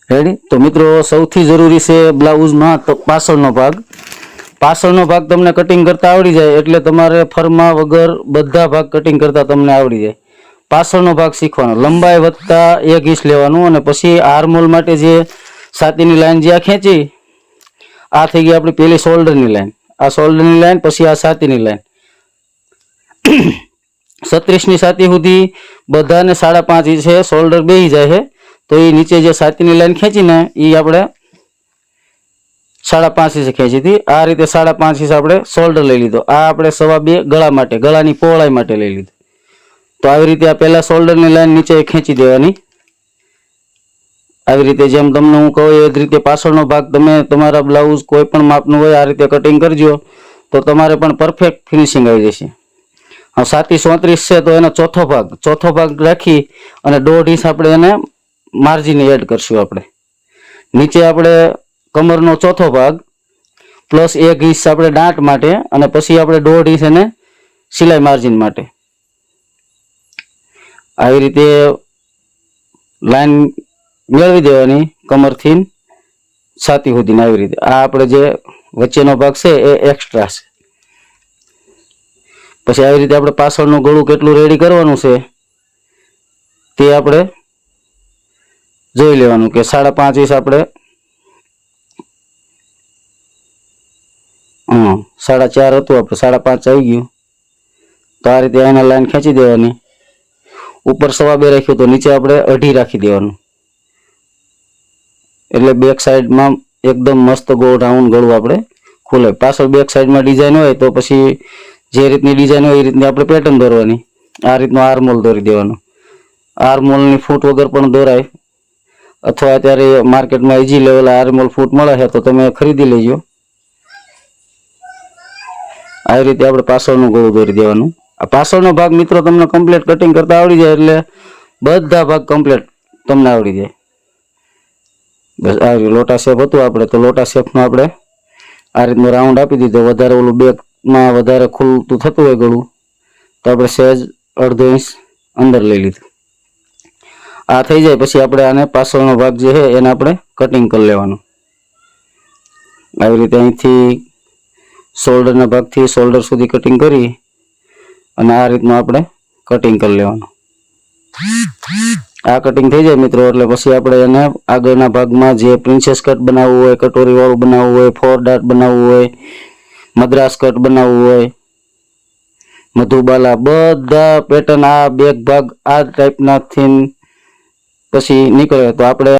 Ready. तो मित्रों સૌથી જરૂરી છે બ્લાઉઝમાં તો પાછળનો ભાગ તમને કટિંગ કરતા આવડી જાય એટલે તમારે ફરમા વગર બધા ભાગ કટિંગ કરતા તમને આવડી જાય। પાછળનો ભાગ શીખવાનો, લંબાઈ વધતા 1 ઇંચ લેવાનું અને પછી આર્મહોલ માટે જે છાતીની લાઈન જે ખેંચી આ થઈ ગઈ આપણી પહેલી શોલ્ડરની લાઈન, આ શોલ્ડરની લાઈન પછી આ છાતીની લાઈન 36ની છાતી સુધી બધાને 5.5 ઇંચ છે શોલ્ડર બેહી જાય છે। तो ये नीचे जो छाती लाइन खेची ने ये आपणे 5.5 इंच खेची थी। आ रीते 5.5 इंच आपणे शोल्डर लई लीधो। आ आपणे 2.5 गळा माटे गळानी पहोळाई माटे लई लीधो। तो આવી રીતે આ પહેલા શોલ્ડરની લાઈન નીચે ખેંચી દેવાની। આવી રીતે જેમ તમને હું કહું એ જ રીતે પાછળનો ભાગ તમે તમારા બ્લાઉઝ કોઈ પણ માપનું હોય આ રીતે કટિંગ કરજો તો તમારે પણ પરફેક્ટ ફિનિશિંગ આવી જશે। હવે છાતી 34 છે તો એનો ચોથો ભાગ રાખી અને 1.5 ઇંચ આપણે એને मार्जिन एड करशुं। आपणे नीचे आपणे कमरनो चौथो भाग प्लस 1 इंच आपणे डांट माटे अने पछी आपणे 1.5 इंच ने सिलाई मार्जिन माटे આવી રીતે લાઈન મેળવી દેવાની કમરથી છાતી સુધીની। આવી રીતે આ આપણે જે વચ્ચેનો ભાગ છે એ એક્સ્ટ્રા છે। પછી આવી રીતે આપણે પાછળનું ગળું કેટલું રેડી કરવાનું છે તે આપણે જોઈ લેવાનું કે 5.5 इंच આપણે 4.5 હતું આપણે 5.5 આવી ગયું તો આ રીતે આને લાઈન ખેંચી દેવાની। ઉપર 2.5 રાખ્યું તો નીચે આપણે 2.5 રાખી દેવાનું એટલે બેક સાઈડમાં એકદમ મસ્ત ગોળ રાઉન્ડ ગળું આપણે ખુલે। પાછળ બેક સાઈડમાં ડિઝાઇન હોય તો પછી જે રીતની ડિઝાઇન હોય એ રીતની આપણે પેટર્ન દોરવાની। આ રીતનો આર્મહોલ દોરી દેવાનો। આર્મહોલની ફૂટ વગર પણ દોરાય अथवा अत्यारे मार्केट में इजी लेवल आर्महोल फूट मळे है तो तमे खरीदी लेजो। आ रीते आपणे पाछळनुं गळुं दोरी देवानुं। आ पाछळनो भाग मित्रों तमने कम्प्लीट कटिंग करता आवडी जाय एटले बधा भाग कम्प्लीट तमने आवडी जाय। बस आ लोटा शेप हतुं आपणे तो लोटा शेपनो आपणे आ रीतनो राउंड आपी दीधो। वधारे ओલું બેક માં વધારે ખુલતું થતું હોય ગળું તો આપણે સહેજ 1/2 इंच અંદર લઈ લીધું। आ थई जाए पछी आपणे आने पाछळनो भाग जे छे एने आपणे कटिंग कर लेवानो। आवी रीते અહીંથી शोल्डरना भागथी शोल्डर सुधी कटिंग करी अने आ रीतनो आपणे कटिंग कर लेवानो। आ कटिंग थई जाए मित्रों એટલે પછી આપણે એને આગળના ભાગમાં જે પ્રિન્સેસ કટ બનાવવું હોય, કટોરી વાળું બનાવવું હોય, 4 ડાટ બનાવવું હોય, મદ્રાસ કટ બનાવવું હોય, મધુબાલા બધા પેટર્ન આ બેક ભાગ આ ટાઈપના થીન પછી નીકળે તો આપણે